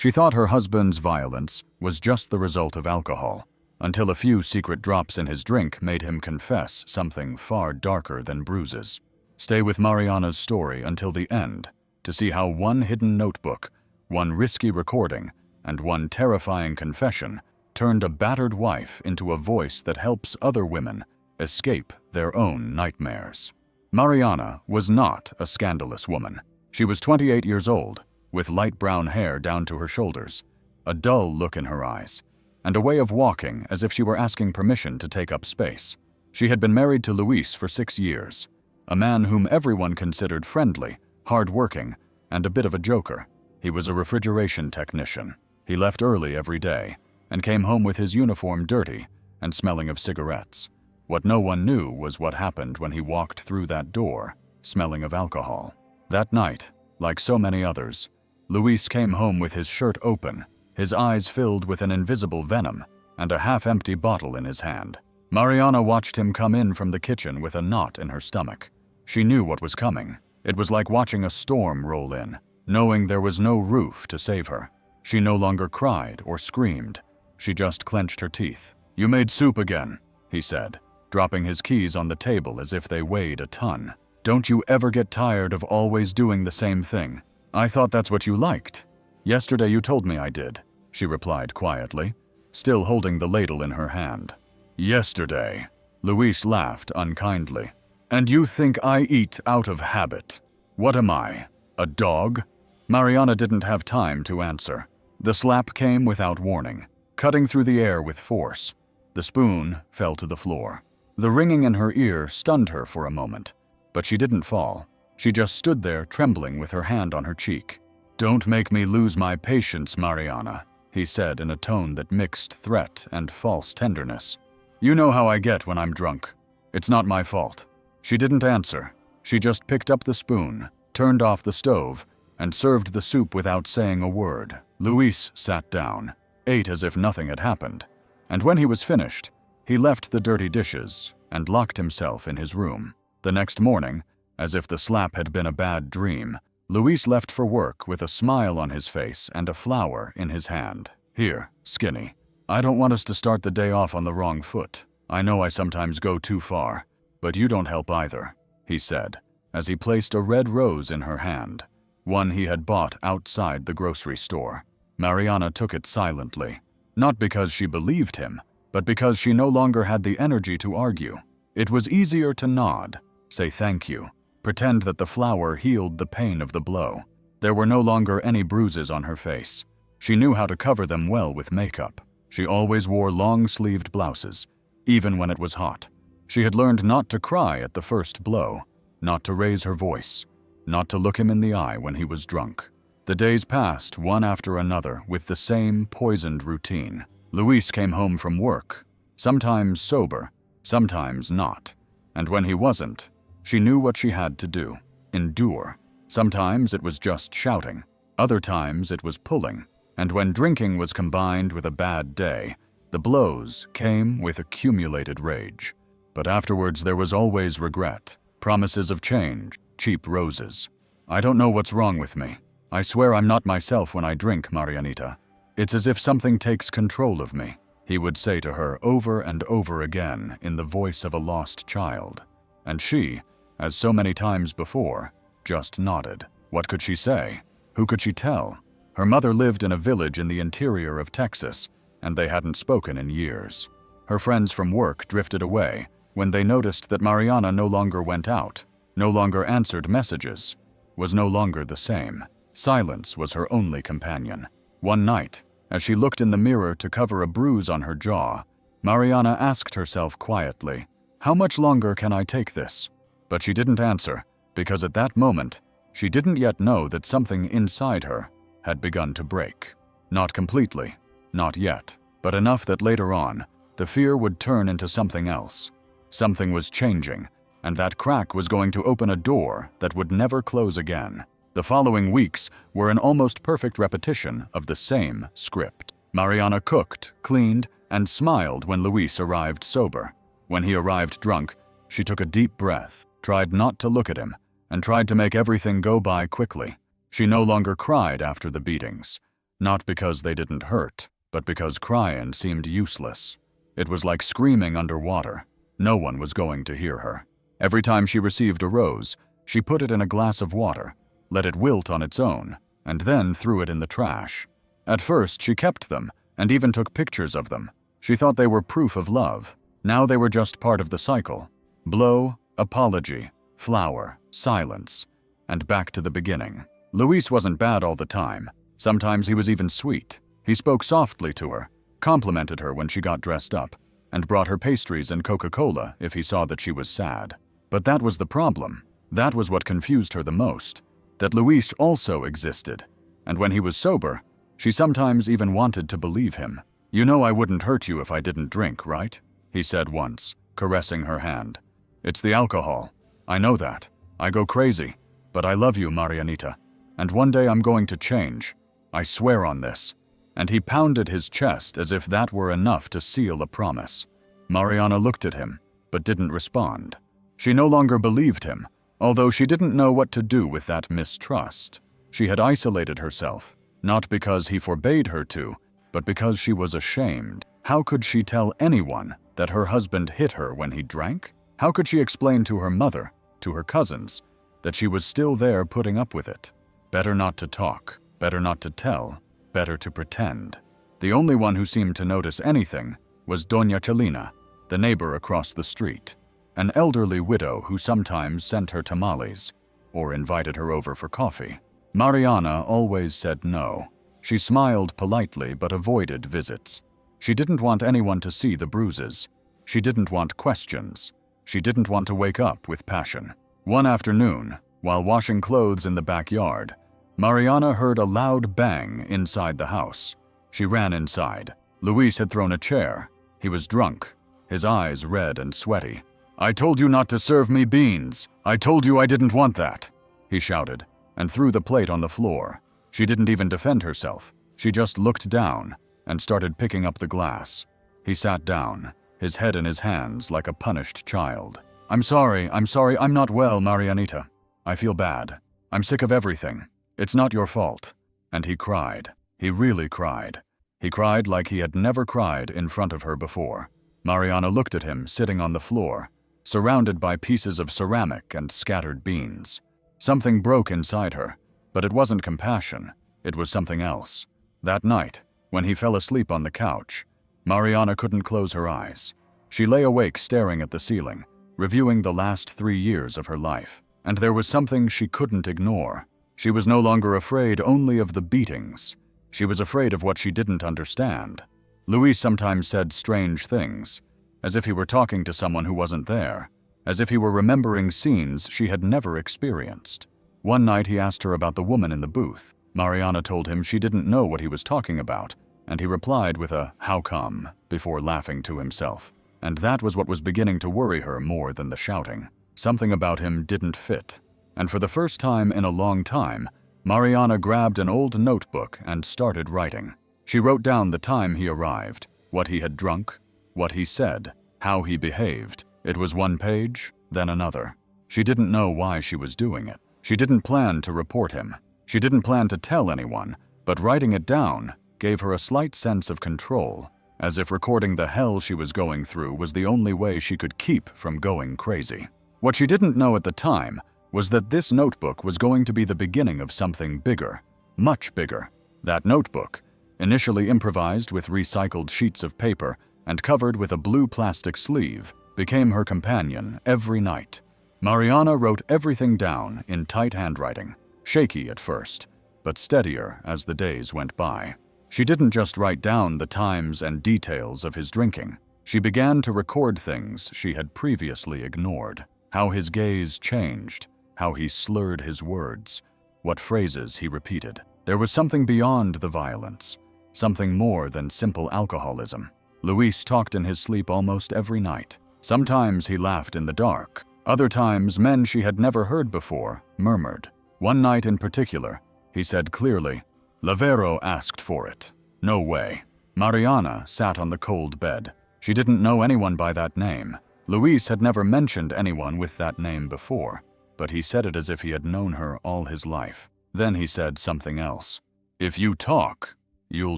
She thought her husband's violence was just the result of alcohol, until a few secret drops in his drink made him confess something far darker than bruises. Stay with Mariana's story until the end to see how one hidden notebook, one risky recording, and one terrifying confession turned a battered wife into a voice that helps other women escape their own nightmares. Mariana was not a scandalous woman. She was 28 years old, with light brown hair down to her shoulders, a dull look in her eyes, and a way of walking as if she were asking permission to take up space. She had been married to Luis for 6 years, a man whom everyone considered friendly, hard-working, and a bit of a joker. He was a refrigeration technician. He left early every day and came home with his uniform dirty and smelling of cigarettes. What no one knew was what happened when he walked through that door, smelling of alcohol. That night, like so many others, Luis came home with his shirt open, his eyes filled with an invisible venom, and a half-empty bottle in his hand. Mariana watched him come in from the kitchen with a knot in her stomach. She knew what was coming. It was like watching a storm roll in, knowing there was no roof to save her. She no longer cried or screamed. She just clenched her teeth. "You made soup again," he said, dropping his keys on the table as if they weighed a ton. "Don't you ever get tired of always doing the same thing? I thought that's what you liked." "Yesterday you told me I did," she replied quietly, still holding the ladle in her hand. "Yesterday?" Luis laughed unkindly. "And you think I eat out of habit? What am I, a dog?" Mariana didn't have time to answer. The slap came without warning, cutting through the air with force. The spoon fell to the floor. The ringing in her ear stunned her for a moment, but she didn't fall. She just stood there trembling with her hand on her cheek. "Don't make me lose my patience, Mariana," he said in a tone that mixed threat and false tenderness. "You know how I get when I'm drunk. It's not my fault." She didn't answer. She just picked up the spoon, turned off the stove, and served the soup without saying a word. Luis sat down, ate as if nothing had happened, and when he was finished, he left the dirty dishes and locked himself in his room. The next morning, as if the slap had been a bad dream, Luis left for work with a smile on his face and a flower in his hand. "Here, Skinny. I don't want us to start the day off on the wrong foot. I know I sometimes go too far, but you don't help either," he said, as he placed a red rose in her hand, one he had bought outside the grocery store. Mariana took it silently, not because she believed him, but because she no longer had the energy to argue. It was easier to nod, say thank you, pretend that the flower healed the pain of the blow. There were no longer any bruises on her face. She knew how to cover them well with makeup. She always wore long-sleeved blouses, even when it was hot. She had learned not to cry at the first blow, not to raise her voice, not to look him in the eye when he was drunk. The days passed one after another with the same poisoned routine. Luis came home from work, sometimes sober, sometimes not, and when he wasn't, she knew what she had to do: endure. Sometimes it was just shouting, other times it was pulling, and when drinking was combined with a bad day, the blows came with accumulated rage. But afterwards there was always regret, promises of change, cheap roses. "I don't know what's wrong with me. I swear I'm not myself when I drink, Marianita. It's as if something takes control of me," he would say to her over and over again in the voice of a lost child. And she, as so many times before, just nodded. What could she say? Who could she tell? Her mother lived in a village in the interior of Texas, and they hadn't spoken in years. Her friends from work drifted away when they noticed that Mariana no longer went out, no longer answered messages, was no longer the same. Silence was her only companion. One night, as she looked in the mirror to cover a bruise on her jaw, Mariana asked herself quietly, "How much longer can I take this?" But she didn't answer, because at that moment, she didn't yet know that something inside her had begun to break. Not completely, not yet, but enough that later on, the fear would turn into something else. Something was changing, and that crack was going to open a door that would never close again. The following weeks were an almost perfect repetition of the same script. Mariana cooked, cleaned, and smiled when Luis arrived sober. When he arrived drunk, she took a deep breath, tried not to look at him, and tried to make everything go by quickly. She no longer cried after the beatings, Not because they didn't hurt, but because crying seemed useless. It was like screaming underwater. No one was going to hear her. Every time she received a rose, she put it in a glass of water, let it wilt on its own, and then threw it in the trash. At first, she kept them, and even took pictures of them. She thought they were proof of love. Now they were just part of the cycle. Blow, apology, flower, silence, and back to the beginning. Luis wasn't bad all the time. Sometimes he was even sweet. He spoke softly to her, complimented her when she got dressed up, and brought her pastries and Coca-Cola if he saw that she was sad. But that was the problem. That was what confused her the most, that Luis also existed. And when he was sober, she sometimes even wanted to believe him. "You know I wouldn't hurt you if I didn't drink, right?" he said once, caressing her hand. "It's the alcohol. I know that. I go crazy. But I love you, Marianita. And one day I'm going to change. I swear on this." And he pounded his chest as if that were enough to seal a promise. Mariana looked at him, but didn't respond. She no longer believed him, although she didn't know what to do with that mistrust. She had isolated herself, not because he forbade her to, but because she was ashamed. How could she tell anyone that her husband hit her when he drank? How could she explain to her mother, to her cousins, that she was still there putting up with it? Better not to talk, better not to tell, better to pretend. The only one who seemed to notice anything was Doña Chelina, the neighbor across the street, an elderly widow who sometimes sent her tamales or invited her over for coffee. Mariana always said no. She smiled politely but avoided visits. She didn't want anyone to see the bruises. She didn't want questions. She didn't want to wake up with passion. One afternoon, while washing clothes in the backyard, Mariana heard a loud bang inside the house. She ran inside. Luis had thrown a chair. He was drunk, his eyes red and sweaty. "I told you not to serve me beans. I told you I didn't want that," he shouted, and threw the plate on the floor. She didn't even defend herself. She just looked down and started picking up the glass. He sat down, his head in his hands like a punished child. I'm sorry, I'm not well, Marianita. I feel bad. I'm sick of everything. It's not your fault." And he cried. He really cried. He cried like he had never cried in front of her before. Mariana looked at him sitting on the floor, surrounded by pieces of ceramic and scattered beans. Something broke inside her, but it wasn't compassion. It was something else. That night, when he fell asleep on the couch, Mariana couldn't close her eyes. She lay awake staring at the ceiling, reviewing the last 3 years of her life. And there was something she couldn't ignore. She was no longer afraid only of the beatings. She was afraid of what she didn't understand. Luis sometimes said strange things, as if he were talking to someone who wasn't there, as if he were remembering scenes she had never experienced. One night he asked her about the woman in the booth. Mariana told him she didn't know what he was talking about, and he replied with a "how come?" before laughing to himself. And that was what was beginning to worry her more than the shouting. Something about him didn't fit. And for the first time in a long time, Mariana grabbed an old notebook and started writing. She wrote down the time he arrived, what he had drunk, what he said, how he behaved. It was one page, then another. She didn't know why she was doing it. She didn't plan to report him. She didn't plan to tell anyone, but writing it down gave her a slight sense of control, as if recording the hell she was going through was the only way she could keep from going crazy. What she didn't know at the time was that this notebook was going to be the beginning of something bigger, much bigger. That notebook, initially improvised with recycled sheets of paper and covered with a blue plastic sleeve, became her companion every night. Mariana wrote everything down in tight handwriting, shaky at first, but steadier as the days went by. She didn't just write down the times and details of his drinking. She began to record things she had previously ignored. How his gaze changed, how he slurred his words, what phrases he repeated. There was something beyond the violence, something more than simple alcoholism. Luis talked in his sleep almost every night. Sometimes he laughed in the dark. Other times, men she had never heard before murmured. One night in particular, he said clearly, "Lavero asked for it." No way. Mariana sat on the cold bed. She didn't know anyone by that name. Luis had never mentioned anyone with that name before, but he said it as if he had known her all his life. Then he said something else. "If you talk, "You'll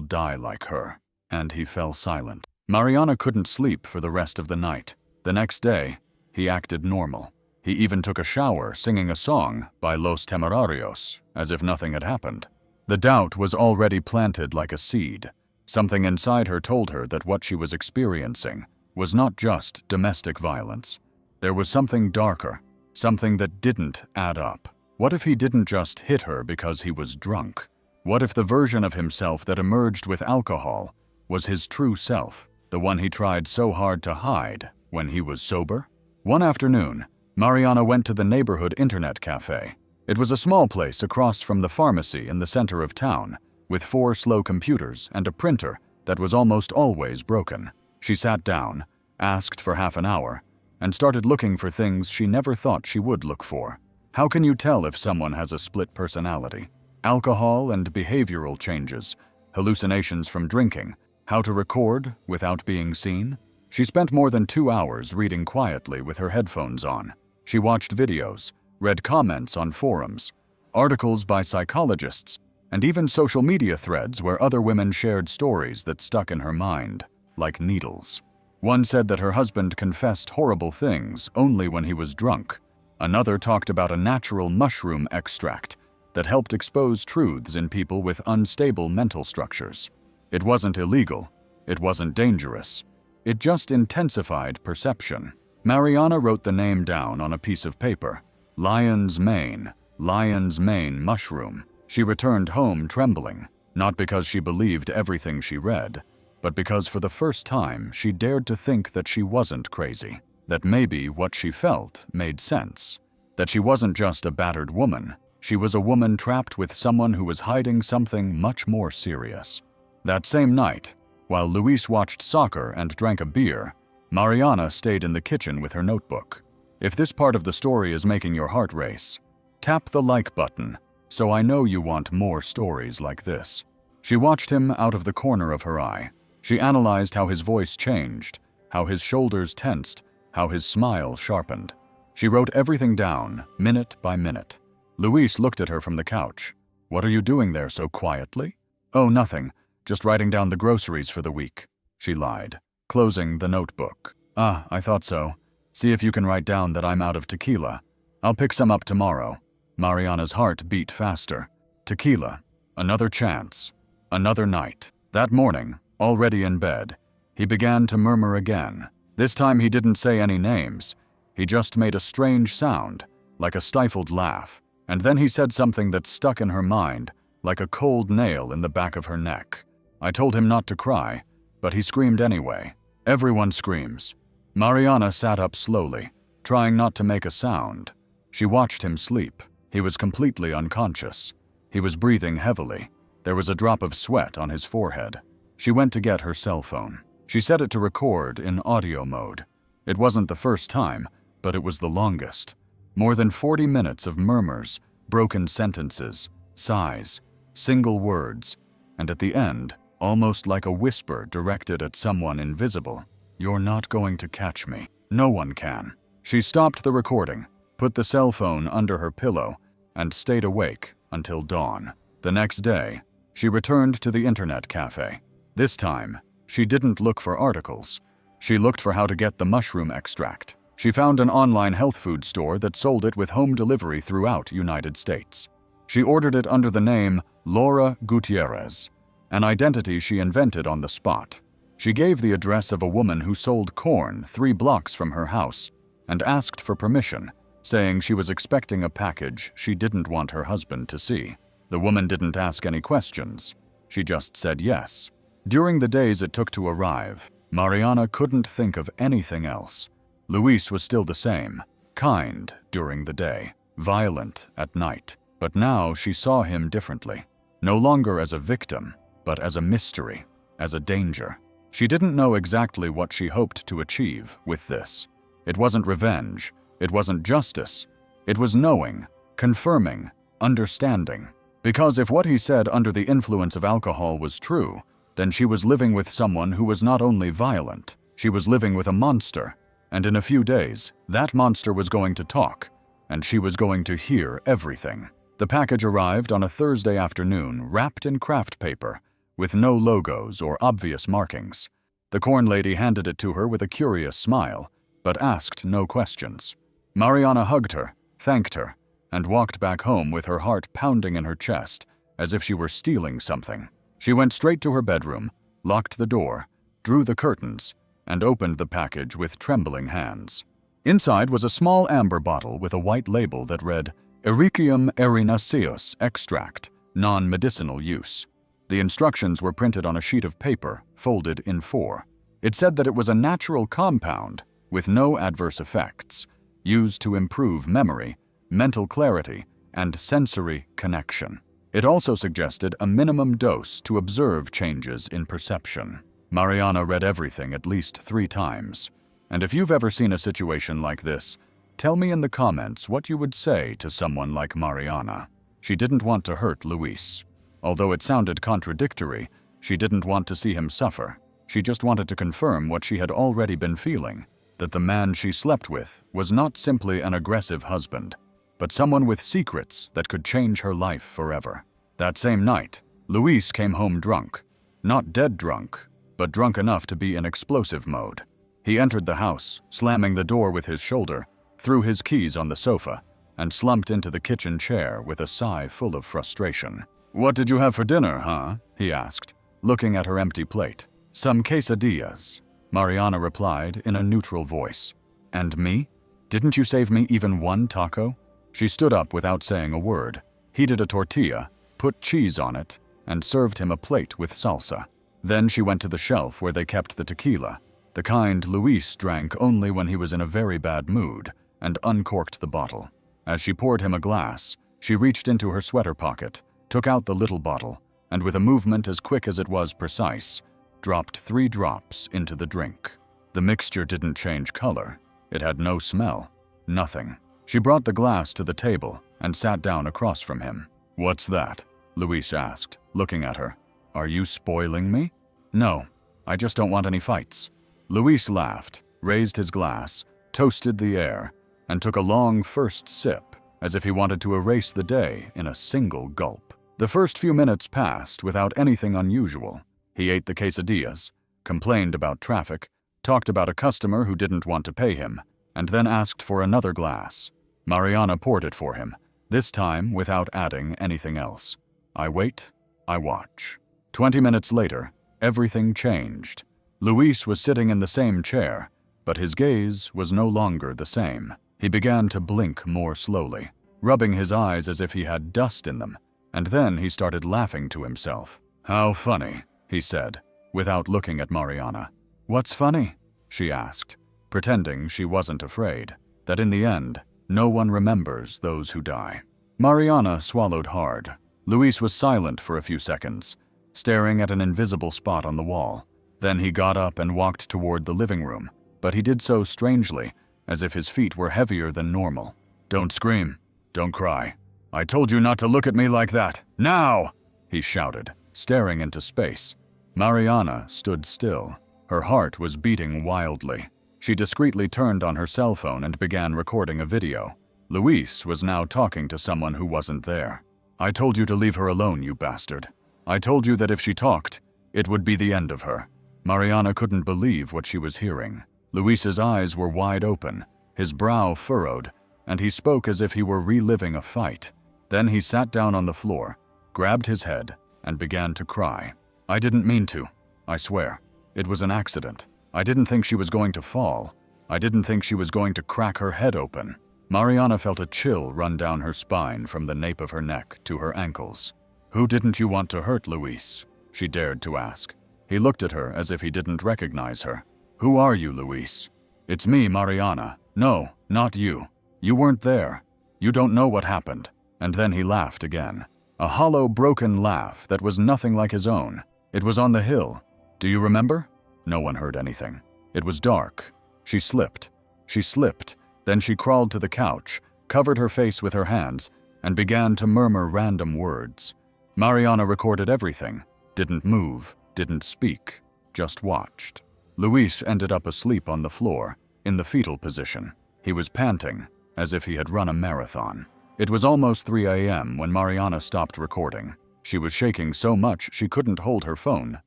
die like her." And he fell silent. Mariana couldn't sleep for the rest of the night. The next day, he acted normal. He even took a shower singing a song by Los Temerarios, as if nothing had happened. The doubt was already planted like a seed. Something inside her told her that what she was experiencing was not just domestic violence. There was something darker, something that didn't add up. What if he didn't just hit her because he was drunk? What if the version of himself that emerged with alcohol was his true self, the one he tried so hard to hide when he was sober? One afternoon, Mariana went to the neighborhood internet cafe. It was a small place across from the pharmacy in the center of town, with 4 slow computers and a printer that was almost always broken. She sat down, asked for half an hour, and started looking for things she never thought she would look for. How can you tell if someone has a split personality? Alcohol and behavioral changes, hallucinations from drinking, how to record without being seen. She spent more than 2 hours reading quietly with her headphones on. She watched videos, read comments on forums, articles by psychologists, and even social media threads where other women shared stories that stuck in her mind, like needles. One said that her husband confessed horrible things only when he was drunk. Another talked about a natural mushroom extract that helped expose truths in people with unstable mental structures. It wasn't illegal. It wasn't dangerous. It just intensified perception. Mariana wrote the name down on a piece of paper. Lion's mane mushroom. She returned home trembling, not because she believed everything she read, but because for the first time she dared to think that she wasn't crazy, that maybe what she felt made sense, that she wasn't just a battered woman, she was a woman trapped with someone who was hiding something much more serious. That same night, while Luis watched soccer and drank a beer, Mariana stayed in the kitchen with her notebook. If this part of the story is making your heart race, tap the like button, so I know you want more stories like this. She watched him out of the corner of her eye. She analyzed how his voice changed, how his shoulders tensed, how his smile sharpened. She wrote everything down, minute by minute. Luis looked at her from the couch. "What are you doing there so quietly?" "Oh, nothing. Just writing down the groceries for the week," she lied, closing the notebook. "Ah, I thought so. See if you can write down that I'm out of tequila. I'll pick some up tomorrow." Mariana's heart beat faster. Tequila. Another chance. Another night. That morning, already in bed, he began to murmur again. This time he didn't say any names. He just made a strange sound, like a stifled laugh. And then he said something that stuck in her mind, like a cold nail in the back of her neck. I told him not to cry, but he screamed anyway. Everyone screams. Mariana sat up slowly, trying not to make a sound. She watched him sleep. He was completely unconscious. He was breathing heavily. There was a drop of sweat on his forehead. She went to get her cell phone. She set it to record in audio mode. It wasn't the first time, but it was the longest. More than 40 minutes of murmurs, broken sentences, sighs, single words, and at the end, almost like a whisper directed at someone invisible. "You're not going to catch me. No one can." She stopped the recording, put the cell phone under her pillow, and stayed awake until dawn. The next day, she returned to the internet cafe. This time, she didn't look for articles. She looked for how to get the mushroom extract. She found an online health food store that sold it with home delivery throughout United States. She ordered it under the name Laura Gutierrez, an identity she invented on the spot. She gave the address of a woman who sold corn 3 blocks from her house and asked for permission, saying she was expecting a package she didn't want her husband to see. The woman didn't ask any questions. She just said yes. During the days it took to arrive, Mariana couldn't think of anything else. Luis was still the same, kind during the day, violent at night. But now she saw him differently, no longer as a victim, but as a mystery, as a danger. She didn't know exactly what she hoped to achieve with this. It wasn't revenge. It wasn't justice. It was knowing, confirming, understanding. Because if what he said under the influence of alcohol was true, then she was living with someone who was not only violent, she was living with a monster. And in a few days, that monster was going to talk, and she was going to hear everything. The package arrived on a Thursday afternoon, wrapped in craft paper, with no logos or obvious markings. The corn lady handed it to her with a curious smile, but asked no questions. Mariana hugged her, thanked her, and walked back home with her heart pounding in her chest, as if she were stealing something. She went straight to her bedroom, locked the door, drew the curtains, and opened the package with trembling hands. Inside was a small amber bottle with a white label that read, Ericium erinaceus extract, non-medicinal use. The instructions were printed on a sheet of paper, folded in 4. It said that it was a natural compound, with no adverse effects, used to improve memory, mental clarity, and sensory connection. It also suggested a minimum dose to observe changes in perception. Mariana read everything at least 3 times. And if you've ever seen a situation like this, tell me in the comments what you would say to someone like Mariana. She didn't want to hurt Luis. Although it sounded contradictory, she didn't want to see him suffer. She just wanted to confirm what she had already been feeling, that the man she slept with was not simply an aggressive husband, but someone with secrets that could change her life forever. That same night, Luis came home drunk. Not dead drunk, but drunk enough to be in explosive mode. He entered the house, slamming the door with his shoulder, threw his keys on the sofa, and slumped into the kitchen chair with a sigh full of frustration. "What did you have for dinner, huh?" he asked, looking at her empty plate. "Some quesadillas," Mariana replied in a neutral voice. "And me? Didn't you save me even 1 taco?" She stood up without saying a word, heated a tortilla, put cheese on it, and served him a plate with salsa. Then she went to the shelf where they kept the tequila, the kind Luis drank only when he was in a very bad mood, and uncorked the bottle. As she poured him a glass, she reached into her sweater pocket, took out the little bottle, and with a movement as quick as it was precise, dropped 3 drops into the drink. The mixture didn't change color. It had no smell. Nothing. She brought the glass to the table and sat down across from him. "What's that?" Luis asked, looking at her. "Are you spoiling me?" "No, I just don't want any fights." Luis laughed, raised his glass, toasted the air, and took a long first sip, as if he wanted to erase the day in a single gulp. The first few minutes passed without anything unusual. He ate the quesadillas, complained about traffic, talked about a customer who didn't want to pay him, and then asked for another glass. Mariana poured it for him, this time without adding anything else. I wait, I watch. 20 minutes later, everything changed. Luis was sitting in the same chair, but his gaze was no longer the same. He began to blink more slowly, rubbing his eyes as if he had dust in them, and then he started laughing to himself. "How funny," he said, without looking at Mariana. "What's funny?" she asked, pretending she wasn't afraid, that in the end, no one remembers those who die. Mariana swallowed hard. Luis was silent for a few seconds, staring at an invisible spot on the wall. Then he got up and walked toward the living room, but he did so strangely, as if his feet were heavier than normal. "Don't scream. Don't cry. I told you not to look at me like that. Now!" he shouted, staring into space. Mariana stood still. Her heart was beating wildly. She discreetly turned on her cell phone and began recording a video. Luis was now talking to someone who wasn't there. "I told you to leave her alone, you bastard. I told you that if she talked, it would be the end of her." Mariana couldn't believe what she was hearing. Luis's eyes were wide open, his brow furrowed, and he spoke as if he were reliving a fight. Then he sat down on the floor, grabbed his head, and began to cry. "I didn't mean to, I swear. It was an accident. I didn't think she was going to fall. I didn't think she was going to crack her head open." Mariana felt a chill run down her spine from the nape of her neck to her ankles. "Who didn't you want to hurt, Luis?" she dared to ask. He looked at her as if he didn't recognize her. "Who are you, Luis?" "It's me, Mariana." "No, not you. You weren't there. You don't know what happened." And then he laughed again. A hollow, broken laugh that was nothing like his own. It was on the hill. "Do you remember?" No one heard anything. It was dark. She slipped. She slipped. Then she crawled to the couch, covered her face with her hands, and began to murmur random words. Mariana recorded everything. Didn't move, didn't speak, just watched. Luis ended up asleep on the floor, in the fetal position. He was panting, as if he had run a marathon. It was almost 3 a.m. when Mariana stopped recording. She was shaking so much she couldn't hold her phone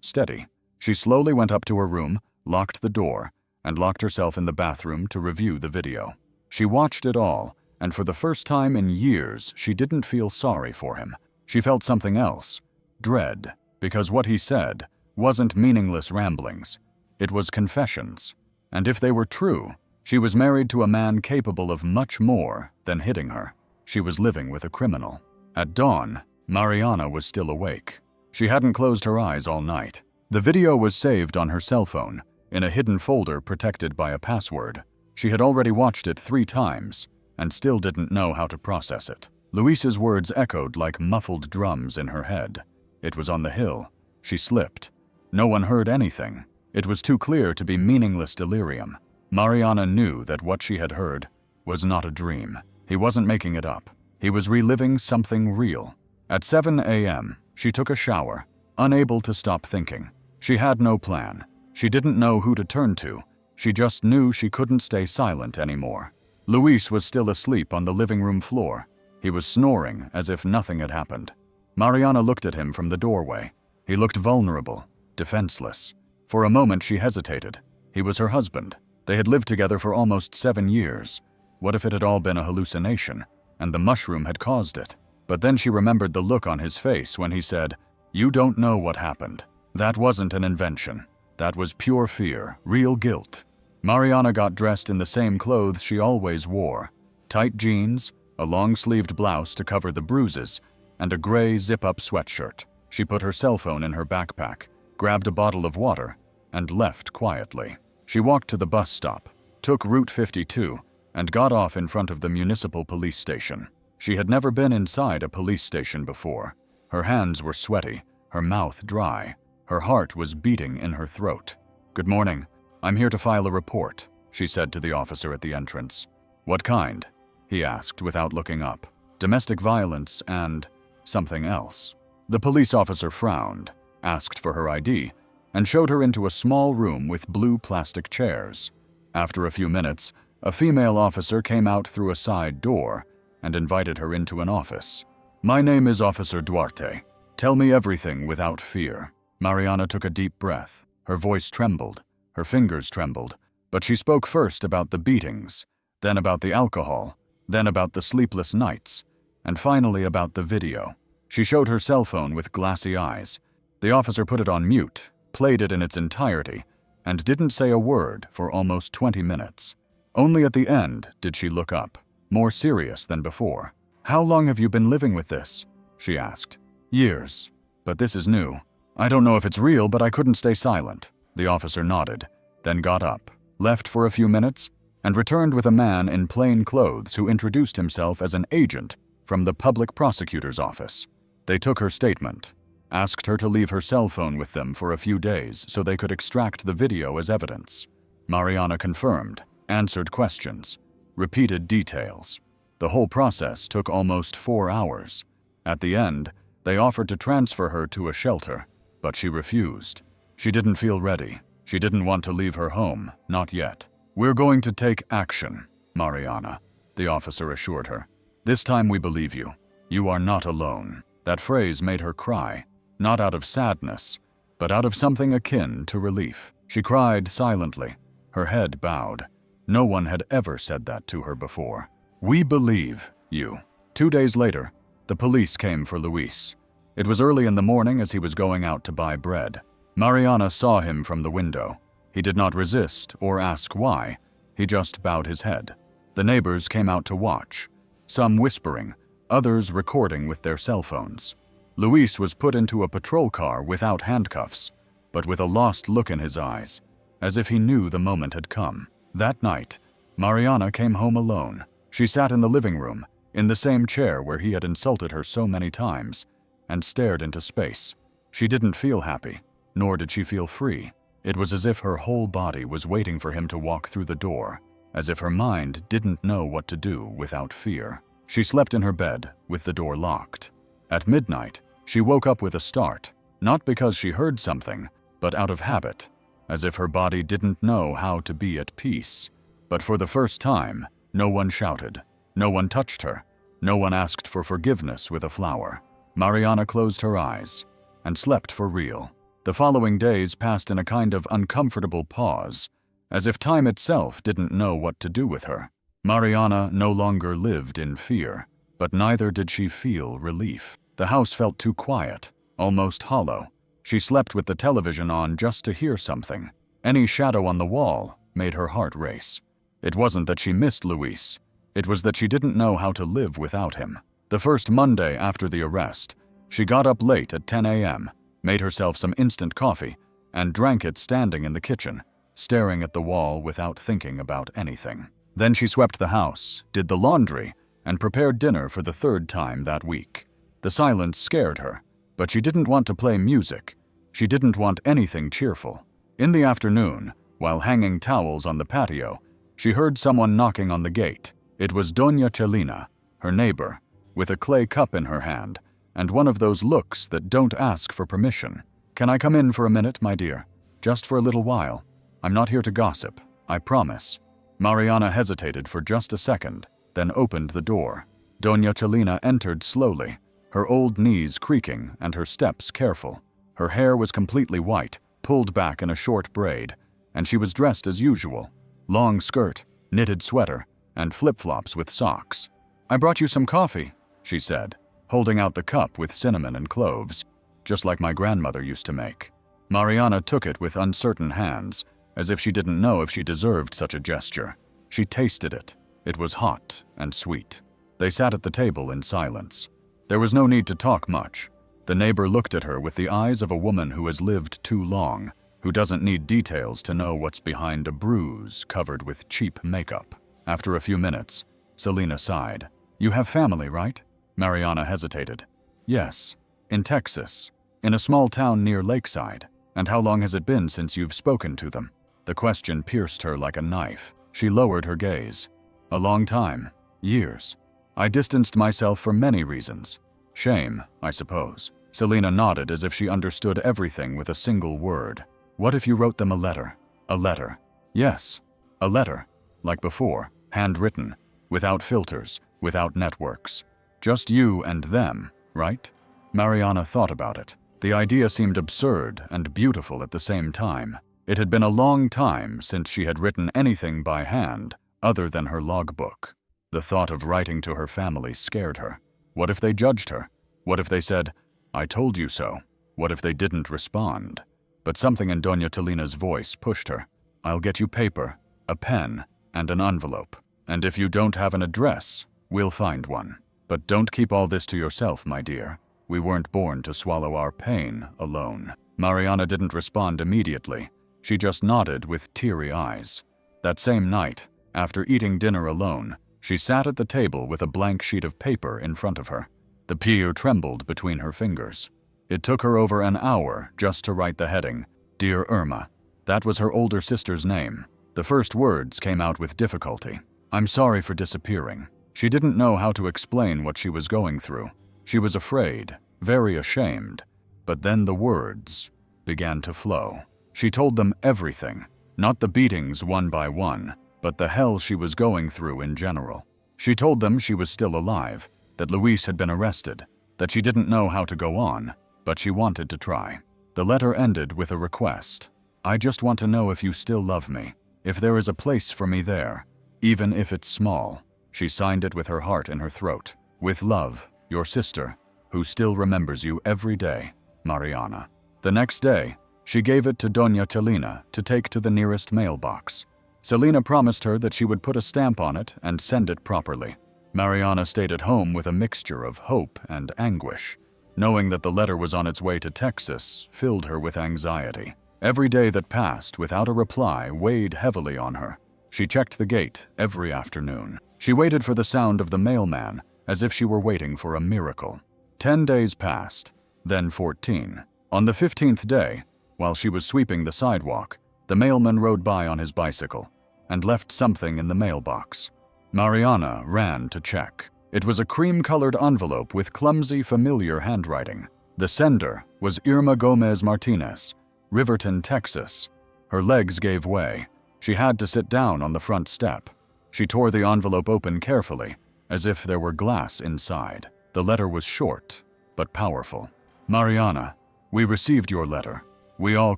steady. She slowly went up to her room, locked the door, and locked herself in the bathroom to review the video. She watched it all, and for the first time in years, she didn't feel sorry for him. She felt something else, dread, because what he said wasn't meaningless ramblings. It was confessions. And if they were true, she was married to a man capable of much more than hitting her. She was living with a criminal. At dawn, Mariana was still awake. She hadn't closed her eyes all night. The video was saved on her cell phone, in a hidden folder protected by a password. She had already watched it 3 times, and still didn't know how to process it. Luis's words echoed like muffled drums in her head. It was on the hill. She slipped. No one heard anything. It was too clear to be meaningless delirium. Mariana knew that what she had heard was not a dream. He wasn't making it up. He was reliving something real. At 7 a.m., she took a shower, unable to stop thinking. She had no plan. She didn't know who to turn to. She just knew she couldn't stay silent anymore. Luis was still asleep on the living room floor. He was snoring as if nothing had happened. Mariana looked at him from the doorway. He looked vulnerable, defenseless. For a moment she hesitated. He was her husband. They had lived together for almost 7 years. What if it had all been a hallucination, and the mushroom had caused it? But then she remembered the look on his face when he said, "You don't know what happened." That wasn't an invention. That was pure fear, real guilt. Mariana got dressed in the same clothes she always wore. Tight jeans, a long-sleeved blouse to cover the bruises, and a gray zip-up sweatshirt. She put her cell phone in her backpack, grabbed a bottle of water, and left quietly. She walked to the bus stop, took Route 52, and got off in front of the municipal police station. She had never been inside a police station before. Her hands were sweaty, her mouth dry. Her heart was beating in her throat. "Good morning. I'm here to file a report," she said to the officer at the entrance. "What kind?" he asked without looking up. "Domestic violence and something else." The police officer frowned, asked for her ID, and showed her into a small room with blue plastic chairs. After a few minutes, a female officer came out through a side door and invited her into an office. "My name is Officer Duarte. Tell me everything without fear." Mariana took a deep breath. Her voice trembled, her fingers trembled, but she spoke first about the beatings, then about the alcohol, then about the sleepless nights, and finally about the video. She showed her cell phone with glassy eyes. The officer put it on mute, played it in its entirety, and didn't say a word for almost 20 minutes. Only at the end did she look up, more serious than before. "How long have you been living with this?" she asked. "Years, but this is new. I don't know if it's real, but I couldn't stay silent." The officer nodded, then got up, left for a few minutes, and returned with a man in plain clothes who introduced himself as an agent from the public prosecutor's office. They took her statement, asked her to leave her cell phone with them for a few days so they could extract the video as evidence. Mariana confirmed, answered questions, repeated details. The whole process took almost 4 hours. At the end, they offered to transfer her to a shelter, but she refused. She didn't feel ready. She didn't want to leave her home, not yet. "We're going to take action, Mariana," the officer assured her. "This time we believe you. You are not alone." That phrase made her cry, not out of sadness, but out of something akin to relief. She cried silently, her head bowed. No one had ever said that to her before. "We believe you." 2 days later, the police came for Luis. It was early in the morning as he was going out to buy bread. Mariana saw him from the window. He did not resist or ask why. He just bowed his head. The neighbors came out to watch, some whispering, others recording with their cell phones. Luis was put into a patrol car without handcuffs, but with a lost look in his eyes, as if he knew the moment had come. That night, Mariana came home alone. She sat in the living room, in the same chair where he had insulted her so many times, and stared into space. She didn't feel happy, nor did she feel free. It was as if her whole body was waiting for him to walk through the door, as if her mind didn't know what to do without fear. She slept in her bed with the door locked. At midnight, she woke up with a start, not because she heard something, but out of habit, as if her body didn't know how to be at peace. But for the first time, no one shouted, no one touched her, no one asked for forgiveness with a flower. Mariana closed her eyes and slept for real. The following days passed in a kind of uncomfortable pause, as if time itself didn't know what to do with her. Mariana no longer lived in fear, but neither did she feel relief. The house felt too quiet, almost hollow. She slept with the television on just to hear something. Any shadow on the wall made her heart race. It wasn't that she missed Luis. It was that she didn't know how to live without him. The first Monday after the arrest, she got up late at 10 a.m., made herself some instant coffee, and drank it standing in the kitchen, staring at the wall without thinking about anything. Then she swept the house, did the laundry, and prepared dinner for the third time that week. The silence scared her, but she didn't want to play music. She didn't want anything cheerful. In the afternoon, while hanging towels on the patio, she heard someone knocking on the gate. It was Doña Celina, her neighbor, with a clay cup in her hand, and one of those looks that don't ask for permission. "Can I come in for a minute, my dear? Just for a little while. I'm not here to gossip, I promise." Mariana hesitated for just a second, then opened the door. Doña Celina entered slowly, her old knees creaking and her steps careful. Her hair was completely white, pulled back in a short braid, and she was dressed as usual. Long skirt, knitted sweater, and flip-flops with socks. "I brought you some coffee," she said, holding out the cup with cinnamon and cloves, just like my grandmother used to make. Mariana took it with uncertain hands, as if she didn't know if she deserved such a gesture. She tasted it. It was hot and sweet. They sat at the table in silence. There was no need to talk much. The neighbor looked at her with the eyes of a woman who has lived too long, who doesn't need details to know what's behind a bruise covered with cheap makeup. After a few minutes, Celina sighed. "You have family, right?" Mariana hesitated. "Yes, in Texas, in a small town near Lakeside. And how long has it been since you've spoken to them?" The question pierced her like a knife. She lowered her gaze. "A long time. Years. I distanced myself for many reasons. Shame, I suppose." Celina nodded as if she understood everything with a single word. "What if you wrote them a letter?" "A letter?" "Yes, a letter. Like before, handwritten, without filters, without networks. Just you and them, right?" Mariana thought about it. The idea seemed absurd and beautiful at the same time. It had been a long time since she had written anything by hand other than her logbook. The thought of writing to her family scared her. What if they judged her? What if they said, "I told you so"? What if they didn't respond? But something in Doña Celina's voice pushed her. "I'll get you paper, a pen, and an envelope. And if you don't have an address, we'll find one. But don't keep all this to yourself, my dear. We weren't born to swallow our pain alone." Mariana didn't respond immediately. She just nodded with teary eyes. That same night, after eating dinner alone, she sat at the table with a blank sheet of paper in front of her. The pen trembled between her fingers. It took her over an hour just to write the heading, "Dear Irma." That was her older sister's name. The first words came out with difficulty. "I'm sorry for disappearing." She didn't know how to explain what she was going through. She was afraid, very ashamed. But then the words began to flow. She told them everything, not the beatings one by one, but the hell she was going through in general. She told them she was still alive, that Luis had been arrested, that she didn't know how to go on, but she wanted to try. The letter ended with a request. "I just want to know if you still love me, if there is a place for me there, even if it's small." She signed it with her heart in her throat. "With love, your sister, who still remembers you every day, Mariana." The next day, she gave it to Doña Celina to take to the nearest mailbox. Celina promised her that she would put a stamp on it and send it properly. Mariana stayed at home with a mixture of hope and anguish. Knowing that the letter was on its way to Texas filled her with anxiety. Every day that passed without a reply weighed heavily on her. She checked the gate every afternoon. She waited for the sound of the mailman as if she were waiting for a miracle. 10 days passed, then 14. On the 15th day, while she was sweeping the sidewalk, the mailman rode by on his bicycle and left something in the mailbox. Mariana ran to check. It was a cream-colored envelope with clumsy, familiar handwriting. The sender was Irma Gomez Martinez, Riverton, Texas. Her legs gave way. She had to sit down on the front step. She tore the envelope open carefully, as if there were glass inside. The letter was short, but powerful. Mariana, we received your letter. We all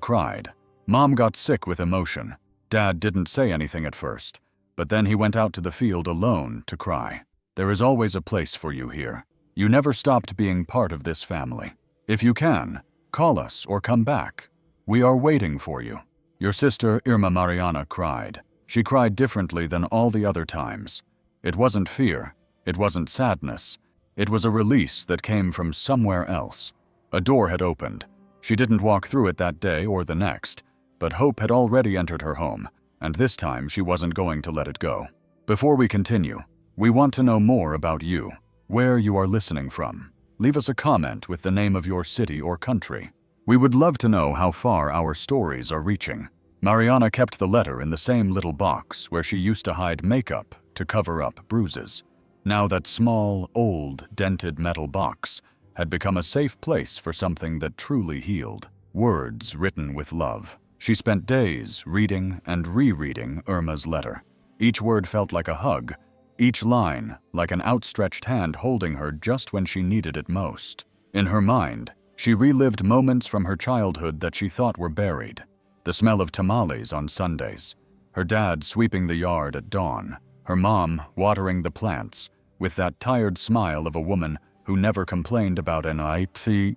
cried. Mom got sick with emotion. Dad didn't say anything at first, but then he went out to the field alone to cry. There is always a place for you here. You never stopped being part of this family. If you can, call us or come back. We are waiting for you. Your sister, Irma Mariana, cried. She cried differently than all the other times. It wasn't fear. It wasn't sadness. It was a release that came from somewhere else. A door had opened. She didn't walk through it that day or the next, but hope had already entered her home, and this time she wasn't going to let it go. Before we continue, we want to know more about you, where you are listening from. Leave us a comment with the name of your city or country. We would love to know how far our stories are reaching. Mariana kept the letter in the same little box where she used to hide makeup to cover up bruises. Now that small, old, dented metal box had become a safe place for something that truly healed. Words written with love. She spent days reading and rereading Irma's letter. Each word felt like a hug, each line like an outstretched hand holding her just when she needed it most. In her mind, she relived moments from her childhood that she thought were buried. The smell of tamales on Sundays, her dad sweeping the yard at dawn, her mom watering the plants, with that tired smile of a woman who never complained about an IT.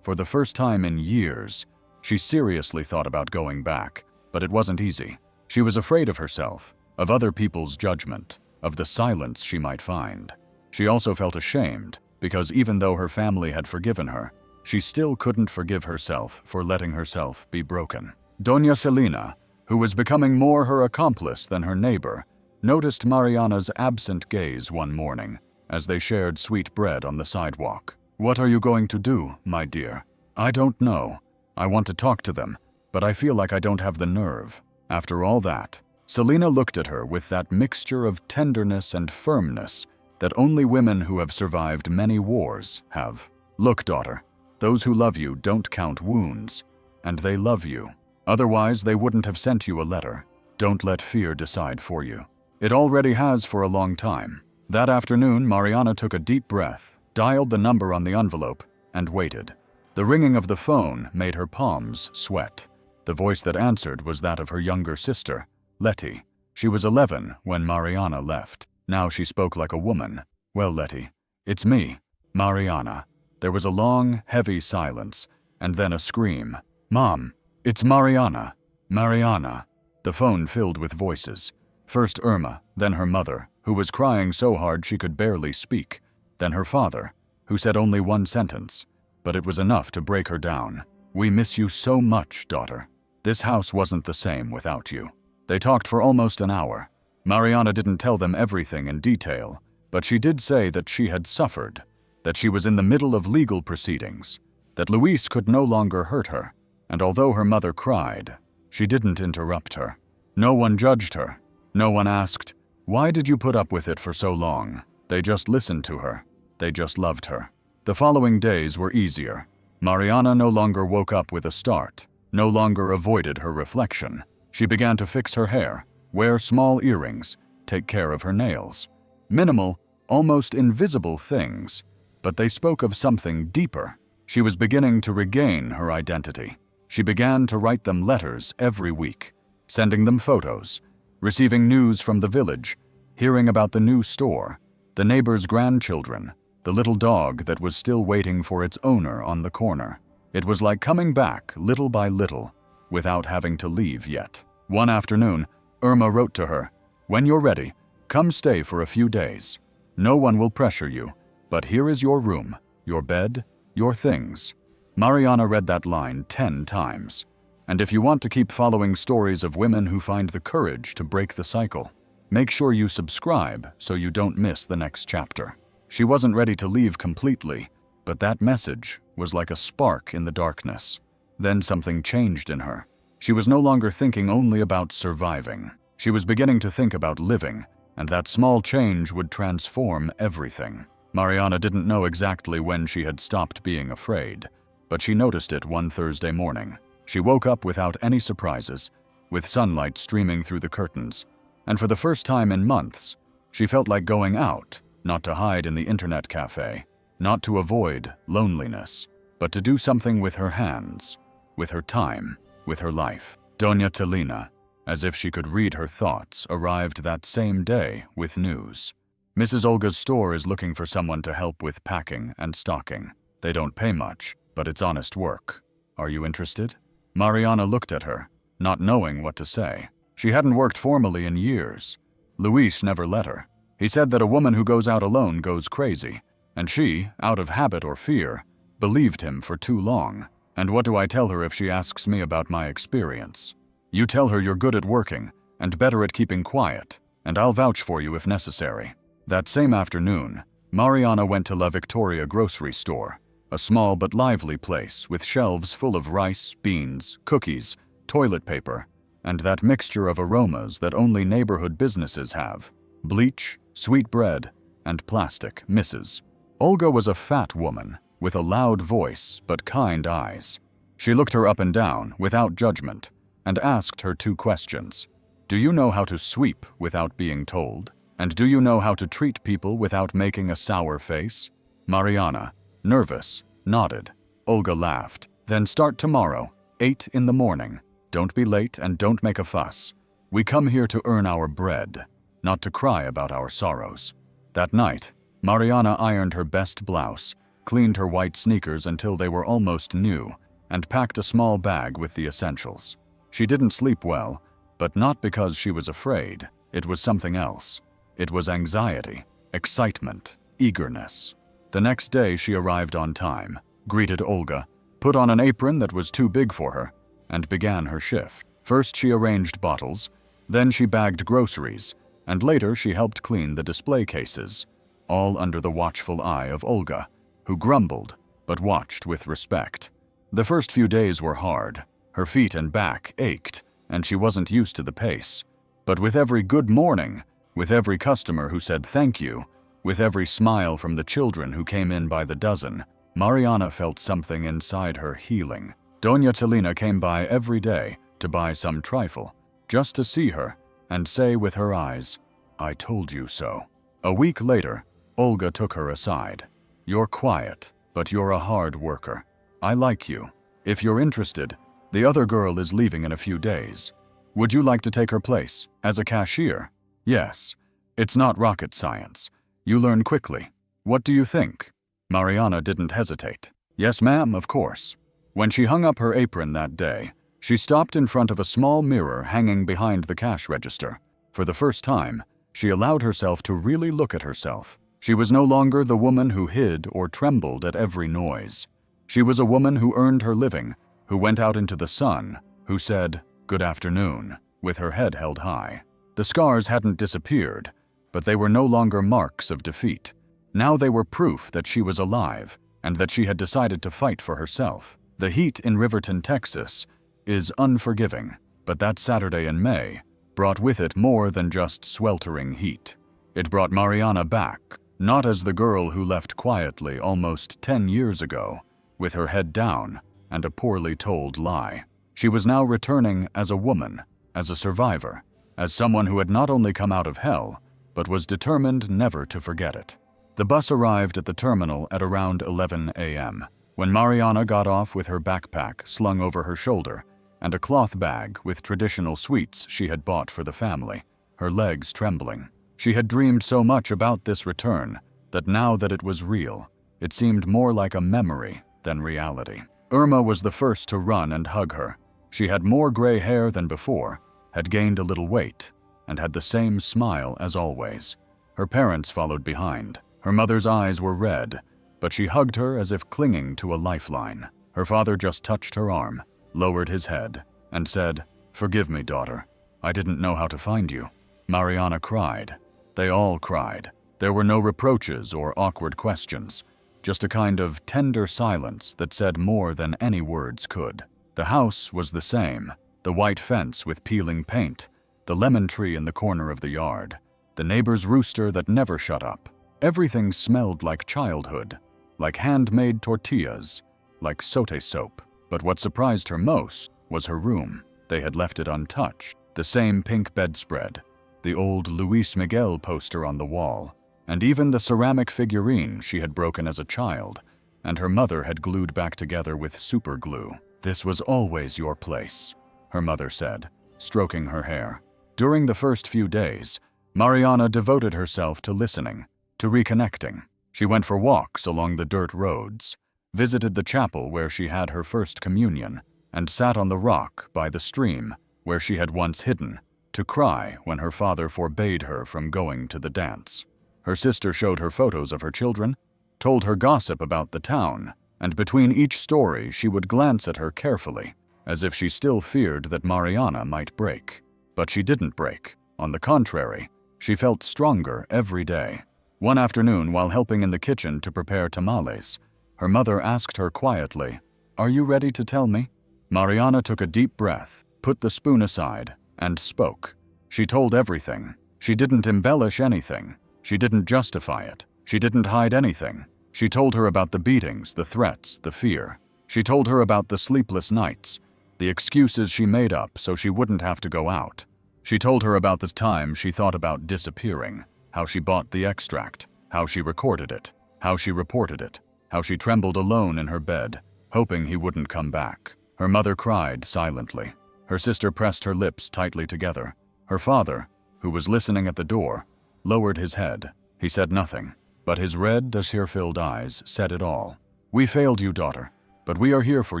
For the first time in years, she seriously thought about going back, but it wasn't easy. She was afraid of herself, of other people's judgment, of the silence she might find. She also felt ashamed, because even though her family had forgiven her, she still couldn't forgive herself for letting herself be broken. Doña Celina, who was becoming more her accomplice than her neighbor, noticed Mariana's absent gaze one morning as they shared sweet bread on the sidewalk. "What are you going to do, my dear?" "I don't know. I want to talk to them, but I feel like I don't have the nerve." After all that, Celina looked at her with that mixture of tenderness and firmness that only women who have survived many wars have. "Look, daughter, those who love you don't count wounds, and they love you. Otherwise, they wouldn't have sent you a letter. Don't let fear decide for you. It already has for a long time." That afternoon, Mariana took a deep breath, dialed the number on the envelope, and waited. The ringing of the phone made her palms sweat. The voice that answered was that of her younger sister, Letty. She was 11 when Mariana left. Now she spoke like a woman. "Well, Letty, it's me, Mariana." There was a long, heavy silence, and then a scream. "Mom, it's Mariana. Mariana." The phone filled with voices. First Irma, then her mother, who was crying so hard she could barely speak, then her father, who said only one sentence, but it was enough to break her down. "We miss you so much, daughter. This house wasn't the same without you." They talked for almost an hour. Mariana didn't tell them everything in detail, but she did say that she had suffered, that she was in the middle of legal proceedings, that Luis could no longer hurt her, and although her mother cried, she didn't interrupt her. No one judged her. No one asked, "Why did you put up with it for so long?" They just listened to her. They just loved her. The following days were easier. Mariana no longer woke up with a start, no longer avoided her reflection. She began to fix her hair, wear small earrings, take care of her nails. Minimal, almost invisible things, but they spoke of something deeper. She was beginning to regain her identity. She began to write them letters every week, sending them photos, receiving news from the village, hearing about the new store, the neighbor's grandchildren, the little dog that was still waiting for its owner on the corner. It was like coming back little by little, without having to leave yet. One afternoon, Irma wrote to her, "When you're ready, come stay for a few days. No one will pressure you, but here is your room, your bed, your things." Mariana read that line 10 times. And if you want to keep following stories of women who find the courage to break the cycle, make sure you subscribe so you don't miss the next chapter. She wasn't ready to leave completely, but that message was like a spark in the darkness. Then something changed in her. She was no longer thinking only about surviving. She was beginning to think about living, and that small change would transform everything. Mariana didn't know exactly when she had stopped being afraid, but she noticed it one Thursday morning. She woke up without any surprises, with sunlight streaming through the curtains, and for the first time in months, she felt like going out, not to hide in the internet cafe, not to avoid loneliness, but to do something with her hands, with her time, with her life. Doña Telina, as if she could read her thoughts, arrived that same day with news. Mrs. Olga's store is looking for someone to help with packing and stocking. They don't pay much, but it's honest work. Are you interested? Mariana looked at her, not knowing what to say. She hadn't worked formally in years. Luis never let her. He said that a woman who goes out alone goes crazy, and she, out of habit or fear, believed him for too long. And what do I tell her if she asks me about my experience? You tell her you're good at working and better at keeping quiet, and I'll vouch for you if necessary. That same afternoon, Mariana went to La Victoria grocery store, a small but lively place with shelves full of rice, beans, cookies, toilet paper, and that mixture of aromas that only neighborhood businesses have: bleach, sweet bread, and plastic misses. Olga was a fat woman with a loud voice but kind eyes. She looked her up and down without judgment and asked her 2 questions. Do you know how to sweep without being told? And do you know how to treat people without making a sour face? Mariana, nervous, nodded. Olga laughed. Then start tomorrow, 8 in the morning. Don't be late and don't make a fuss. We come here to earn our bread, not to cry about our sorrows. That night, Mariana ironed her best blouse, cleaned her white sneakers until they were almost new, and packed a small bag with the essentials. She didn't sleep well, but not because she was afraid. It was something else. It was anxiety, excitement, eagerness. The next day she arrived on time, greeted Olga, put on an apron that was too big for her, and began her shift. First she arranged bottles, then she bagged groceries, and later she helped clean the display cases, all under the watchful eye of Olga, who grumbled but watched with respect. The first few days were hard. Her feet and back ached, and she wasn't used to the pace. But with every good morning, with every customer who said thank you, with every smile from the children who came in by the dozen, Mariana felt something inside her healing. Doña Telina came by every day to buy some trifle, just to see her and say with her eyes, "I told you so." A week later, Olga took her aside. "You're quiet, but you're a hard worker. I like you. If you're interested, the other girl is leaving in a few days. Would you like to take her place as a cashier? Yes. It's not rocket science. You learn quickly. What do you think?" Mariana didn't hesitate. "Yes, ma'am, of course." When she hung up her apron that day, she stopped in front of a small mirror hanging behind the cash register. For the first time, she allowed herself to really look at herself. She was no longer the woman who hid or trembled at every noise. She was a woman who earned her living, who went out into the sun, who said, "Good afternoon," with her head held high. The scars hadn't disappeared, but they were no longer marks of defeat. Now they were proof that she was alive and that she had decided to fight for herself. The heat in Riverton, Texas, is unforgiving, but that Saturday in May brought with it more than just sweltering heat. It brought Mariana back, not as the girl who left quietly almost 10 years ago, with her head down and a poorly told lie. She was now returning as a woman, as a survivor, as someone who had not only come out of hell, but was determined never to forget it. The bus arrived at the terminal at around 11 a.m. When Mariana got off with her backpack slung over her shoulder and a cloth bag with traditional sweets she had bought for the family, her legs trembling. She had dreamed so much about this return that now that it was real, it seemed more like a memory than reality. Irma was the first to run and hug her. She had more gray hair than before, had gained a little weight, and had the same smile as always. Her parents followed behind. Her mother's eyes were red, but she hugged her as if clinging to a lifeline. Her father just touched her arm, lowered his head, and said, "Forgive me, daughter. I didn't know how to find you." Mariana cried. They all cried. There were no reproaches or awkward questions, just a kind of tender silence that said more than any words could. The house was the same, the white fence with peeling paint, the lemon tree in the corner of the yard, the neighbor's rooster that never shut up. Everything smelled like childhood, like handmade tortillas, like sote soap. But what surprised her most was her room. They had left it untouched. The same pink bedspread, the old Luis Miguel poster on the wall, and even the ceramic figurine she had broken as a child, and her mother had glued back together with super glue. "This was always your place," her mother said, stroking her hair. During the first few days, Mariana devoted herself to listening, to reconnecting. She went for walks along the dirt roads, visited the chapel where she had her first communion, and sat on the rock by the stream where she had once hidden, to cry when her father forbade her from going to the dance. Her sister showed her photos of her children, told her gossip about the town, and between each story she would glance at her carefully, as if she still feared that Mariana might break. But she didn't break. On the contrary, she felt stronger every day. One afternoon, while helping in the kitchen to prepare tamales, her mother asked her quietly, "Are you ready to tell me?" Mariana took a deep breath, put the spoon aside, and spoke. She told everything. She didn't embellish anything. She didn't justify it. She didn't hide anything. She told her about the beatings, the threats, the fear. She told her about the sleepless nights, the excuses she made up so she wouldn't have to go out. She told her about the time she thought about disappearing, how she bought the extract, how she recorded it, how she reported it, how she trembled alone in her bed, hoping he wouldn't come back. Her mother cried silently. Her sister pressed her lips tightly together. Her father, who was listening at the door, lowered his head. He said nothing, but his red, tear-filled eyes said it all. "We failed you, daughter, but we are here for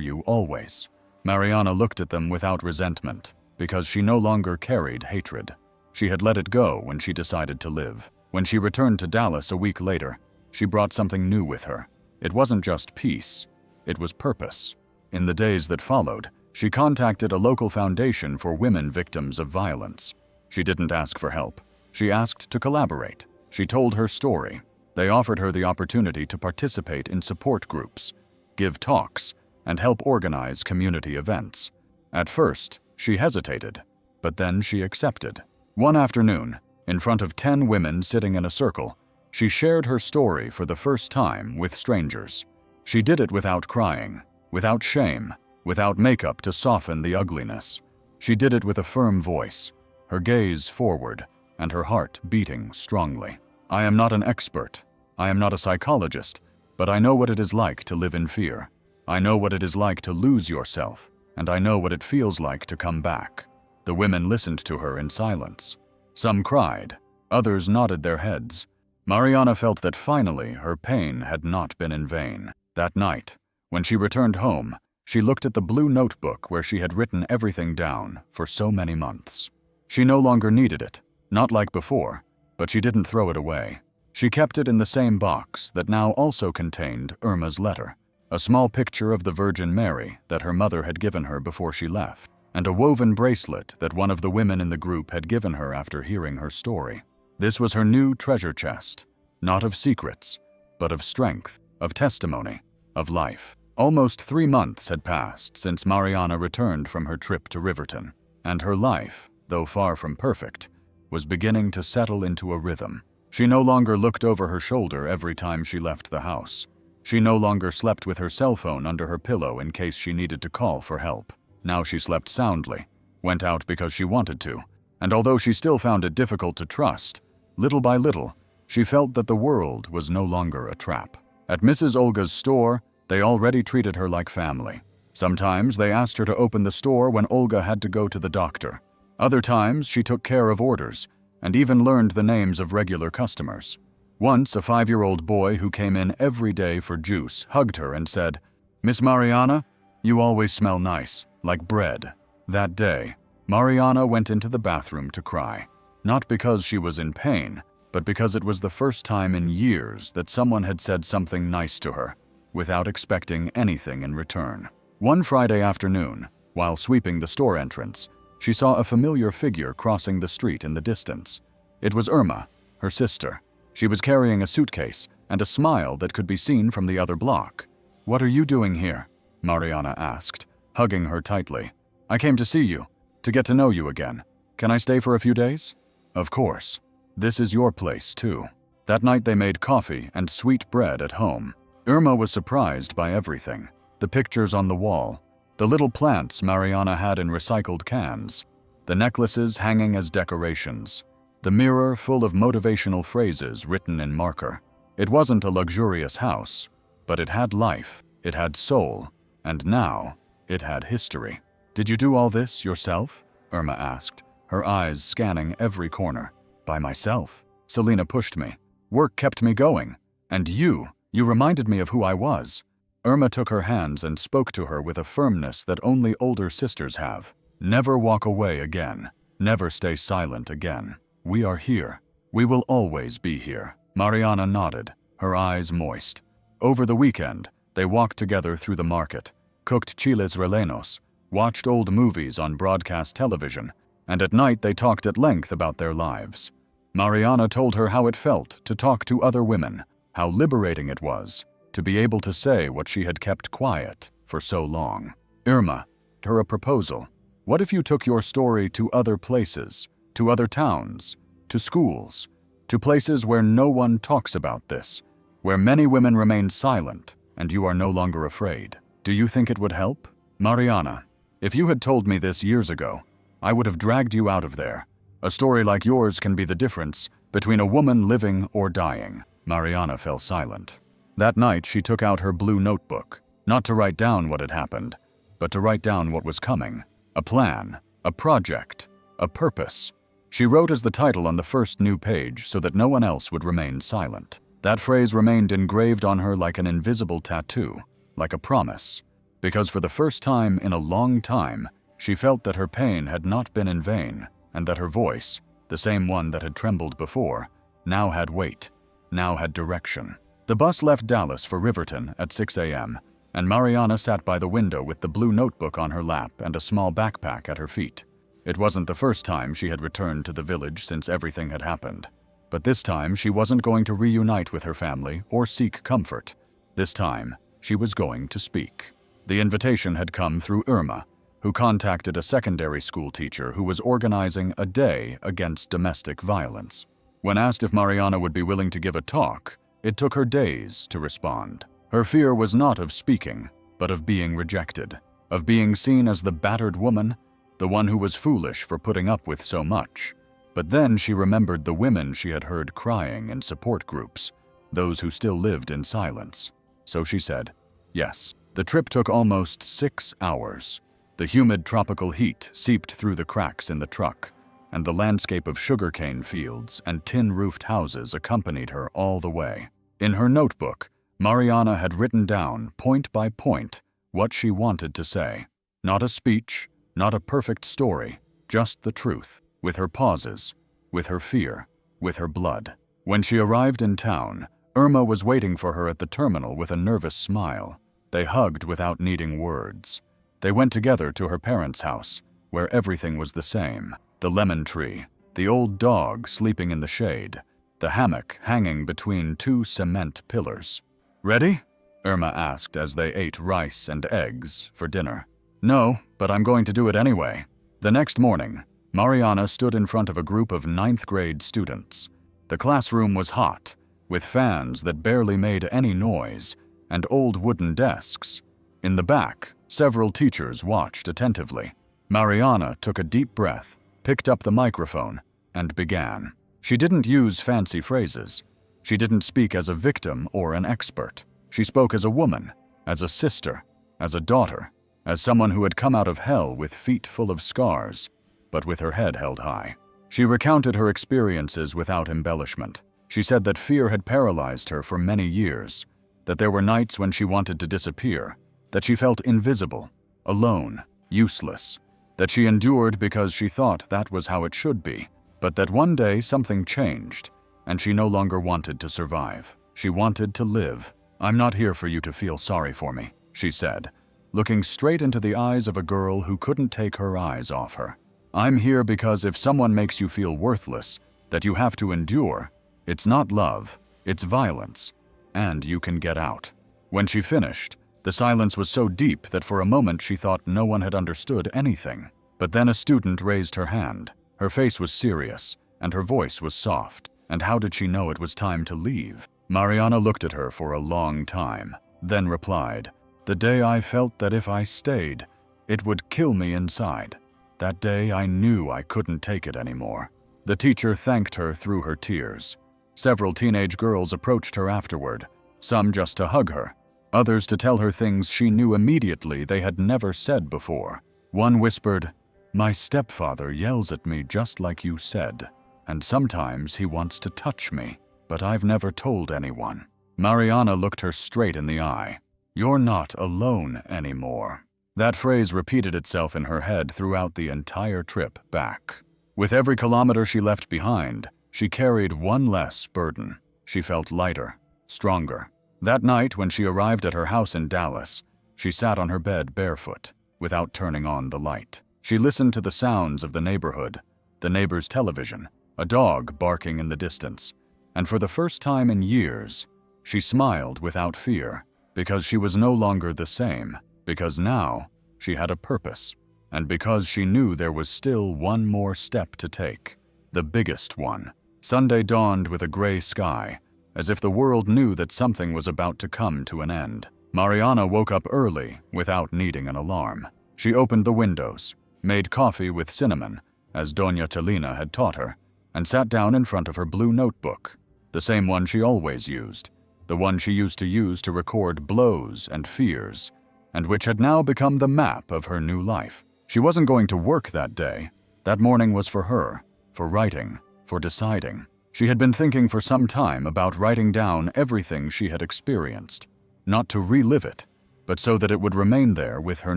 you always." Mariana looked at them without resentment, because she no longer carried hatred. She had let it go when she decided to live. When she returned to Dallas a week later, she brought something new with her. It wasn't just peace, it was purpose. In the days that followed, she contacted a local foundation for women victims of violence. She didn't ask for help. She asked to collaborate. She told her story. They offered her the opportunity to participate in support groups, give talks, and help organize community events. At first, she hesitated, but then she accepted. One afternoon, in front of 10 women sitting in a circle, she shared her story for the first time with strangers. She did it without crying, without shame, without makeup to soften the ugliness. She did it with a firm voice, her gaze forward, and her heart beating strongly. "I am not an expert. I am not a psychologist, but I know what it is like to live in fear. I know what it is like to lose yourself, and I know what it feels like to come back." The women listened to her in silence. Some cried, others nodded their heads. Mariana felt that finally her pain had not been in vain. That night, when she returned home, she looked at the blue notebook where she had written everything down for so many months. She no longer needed it, not like before, but she didn't throw it away. She kept it in the same box that now also contained Irma's letter, a small picture of the Virgin Mary that her mother had given her before she left, and a woven bracelet that one of the women in the group had given her after hearing her story. This was her new treasure chest, not of secrets, but of strength, of testimony, of life. Almost 3 months had passed since Mariana returned from her trip to Riverton, and her life, though far from perfect, was beginning to settle into a rhythm. She no longer looked over her shoulder every time she left the house. She no longer slept with her cell phone under her pillow in case she needed to call for help. Now she slept soundly, went out because she wanted to, and although she still found it difficult to trust, little by little, she felt that the world was no longer a trap. At Mrs. Olga's store, they already treated her like family. Sometimes they asked her to open the store when Olga had to go to the doctor. Other times she took care of orders, and even learned the names of regular customers. Once, a 5-year-old boy who came in every day for juice hugged her and said, "Miss Mariana, you always smell nice, like bread." That day, Mariana went into the bathroom to cry, not because she was in pain, but because it was the first time in years that someone had said something nice to her, without expecting anything in return. One Friday afternoon, while sweeping the store entrance, she saw a familiar figure crossing the street in the distance. It was Irma, her sister. She was carrying a suitcase and a smile that could be seen from the other block. "What are you doing here?" Mariana asked, hugging her tightly. "I came to see you, to get to know you again. Can I stay for a few days?" "Of course. This is your place, too." That night they made coffee and sweet bread at home. Irma was surprised by everything. The pictures on the wall, the little plants Mariana had in recycled cans, the necklaces hanging as decorations. the mirror full of motivational phrases written in marker. It wasn't a luxurious house, but it had life, it had soul, and now it had history. "Did you do all this yourself?" Irma asked, her eyes scanning every corner. "By myself." Selena pushed me. "Work kept me going. And you reminded me of who I was." Irma took her hands and spoke to her with a firmness that only older sisters have. "Never walk away again. Never stay silent again. We are here. We will always be here." Mariana nodded, her eyes moist. Over the weekend, they walked together through the market, cooked chiles rellenos, watched old movies on broadcast television, and at night they talked at length about their lives. Mariana told her how it felt to talk to other women, how liberating it was to be able to say what she had kept quiet for so long. Irma, her a proposal. What if you took your story to other places, to other towns, to schools, to places where no one talks about this, where many women remain silent and you are no longer afraid? Do you think it would help? Mariana, if you had told me this years ago, I would have dragged you out of there. A story like yours can be the difference between a woman living or dying. Mariana fell silent. That night she took out her blue notebook, not to write down what had happened, but to write down what was coming. A plan, a project, a purpose. She wrote as the title on the first new page so that no one else would remain silent. That phrase remained engraved on her like an invisible tattoo, like a promise, because for the first time in a long time, she felt that her pain had not been in vain, and that her voice, the same one that had trembled before, now had weight, now had direction. The bus left Dallas for Riverton at 6 a.m., and Mariana sat by the window with the blue notebook on her lap and a small backpack at her feet. It wasn't the first time she had returned to the village since everything had happened. But this time she wasn't going to reunite with her family or seek comfort. This time, she was going to speak. The invitation had come through Irma, who contacted a secondary school teacher who was organizing a day against domestic violence. When asked if Mariana would be willing to give a talk, it took her days to respond. Her fear was not of speaking, but of being rejected, of being seen as the battered woman, the one who was foolish for putting up with so much. But then she remembered the women she had heard crying in support groups, those who still lived in silence. So she said, yes. The trip took almost 6 hours. The humid tropical heat seeped through the cracks in the truck, and the landscape of sugarcane fields and tin-roofed houses accompanied her all the way. In her notebook, Mariana had written down, point by point, what she wanted to say. Not a speech, not a perfect story, just the truth, with her pauses, with her fear, with her blood. When she arrived in town, Irma was waiting for her at the terminal with a nervous smile. They hugged without needing words. They went together to her parents' house, where everything was the same. The lemon tree, the old dog sleeping in the shade, the hammock hanging between 2 cement pillars. "Ready?" Irma asked as they ate rice and eggs for dinner. "No, but I'm going to do it anyway." The next morning, Mariana stood in front of a group of 9th grade students. The classroom was hot, with fans that barely made any noise, and old wooden desks. In the back, several teachers watched attentively. Mariana took a deep breath, picked up the microphone, and began. She didn't use fancy phrases. She didn't speak as a victim or an expert. She spoke as a woman, as a sister, as a daughter, as someone who had come out of hell with feet full of scars, but with her head held high. She recounted her experiences without embellishment. She said that fear had paralyzed her for many years, that there were nights when she wanted to disappear, that she felt invisible, alone, useless, that she endured because she thought that was how it should be, but that one day something changed, and she no longer wanted to survive. She wanted to live. "I'm not here for you to feel sorry for me," she said, looking straight into the eyes of a girl who couldn't take her eyes off her. "I'm here because if someone makes you feel worthless, that you have to endure, it's not love, it's violence, and you can get out." When she finished, the silence was so deep that for a moment she thought no one had understood anything. But then a student raised her hand. Her face was serious, and her voice was soft. And how did she know it was time to leave? Mariana looked at her for a long time, then replied, "The day I felt that if I stayed, it would kill me inside. That day I knew I couldn't take it anymore." The teacher thanked her through her tears. Several teenage girls approached her afterward, some just to hug her, others to tell her things she knew immediately they had never said before. One whispered, "My stepfather yells at me just like you said, and sometimes he wants to touch me, but I've never told anyone." Mariana looked her straight in the eye. "You're not alone anymore." That phrase repeated itself in her head throughout the entire trip back. With every kilometer she left behind, she carried one less burden. She felt lighter, stronger. That night, when she arrived at her house in Dallas, she sat on her bed barefoot, without turning on the light. She listened to the sounds of the neighborhood, the neighbor's television, a dog barking in the distance, and for the first time in years, she smiled without fear, because she was no longer the same, because now she had a purpose, and because she knew there was still one more step to take, the biggest one. Sunday dawned with a gray sky, as if the world knew that something was about to come to an end. Mariana woke up early without needing an alarm. She opened the windows, made coffee with cinnamon, as Doña Talina had taught her, and sat down in front of her blue notebook, the same one she always used, the one she used to record blows and fears, and which had now become the map of her new life. She wasn't going to work that day. That morning was for her, for writing, for deciding. She had been thinking for some time about writing down everything she had experienced, not to relive it, but so that it would remain there with her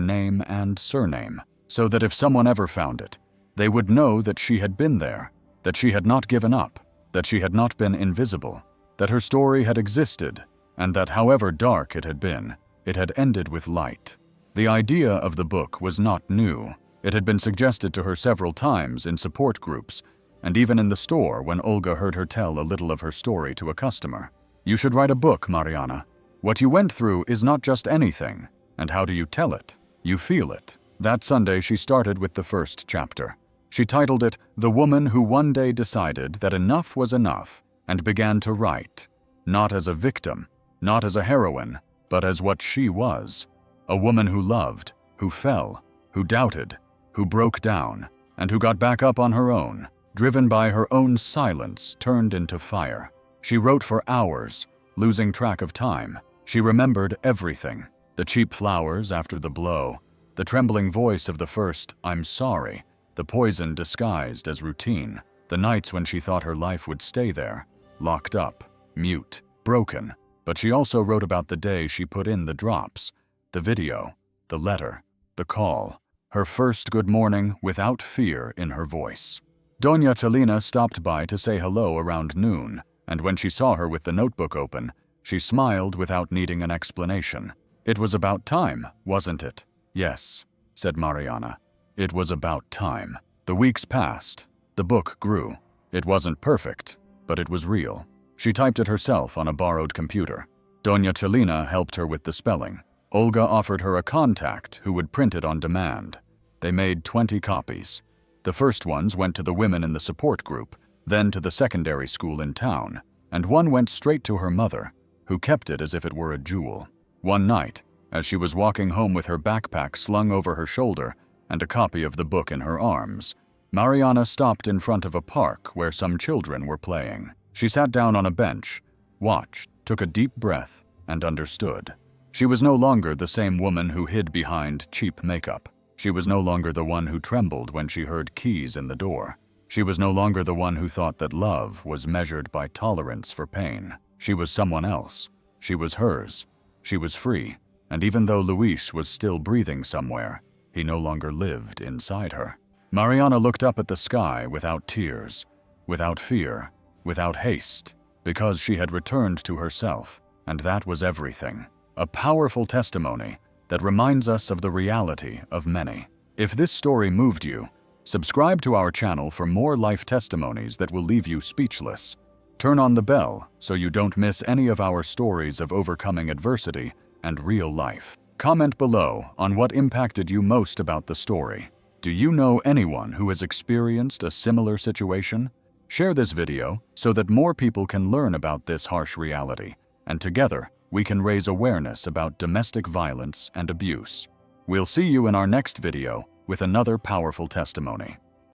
name and surname, so that if someone ever found it, they would know that she had been there, that she had not given up, that she had not been invisible, that her story had existed, and that however dark it had been, it had ended with light. The idea of the book was not new. It had been suggested to her several times in support groups, and even in the store when Olga heard her tell a little of her story to a customer. "You should write a book, Mariana. What you went through is not just anything, and how do you tell it? You feel it." That Sunday she started with the first chapter. She titled it, "The Woman Who One Day Decided That Enough Was Enough," and began to write, not as a victim, not as a heroine, but as what she was. A woman who loved, who fell, who doubted, who broke down, and who got back up on her own, driven by her own silence turned into fire. She wrote for hours, losing track of time. She remembered everything, the cheap flowers after the blow, the trembling voice of the first "I'm sorry," the poison disguised as routine, the nights when she thought her life would stay there, locked up, mute, broken. But she also wrote about the day she put in the drops, the video, the letter, the call, her first good morning without fear in her voice. Doña Talina stopped by to say hello around noon, and when she saw her with the notebook open, she smiled without needing an explanation. "It was about time, wasn't it?" "Yes," said Mariana. "It was about time." The weeks passed. The book grew. It wasn't perfect, but it was real. She typed it herself on a borrowed computer. Doña Talina helped her with the spelling. Olga offered her a contact who would print it on demand. They made 20 copies. The first ones went to the women in the support group, then to the secondary school in town, and one went straight to her mother, who kept it as if it were a jewel. One night, as she was walking home with her backpack slung over her shoulder and a copy of the book in her arms, Mariana stopped in front of a park where some children were playing. She sat down on a bench, watched, took a deep breath, and understood. She was no longer the same woman who hid behind cheap makeup. She was no longer the one who trembled when she heard keys in the door. She was no longer the one who thought that love was measured by tolerance for pain. She was someone else. She was hers. She was free. And even though Luis was still breathing somewhere, he no longer lived inside her. Mariana looked up at the sky without tears, without fear, without haste, because she had returned to herself, and that was everything. A powerful testimony that reminds us of the reality of many. If this story moved you, subscribe to our channel for more life testimonies that will leave you speechless. Turn on the bell so you don't miss any of our stories of overcoming adversity and real life. Comment below on what impacted you most about the story. Do you know anyone who has experienced a similar situation? Share this video so that more people can learn about this harsh reality, and together we can raise awareness about domestic violence and abuse. We'll see you in our next video with another powerful testimony.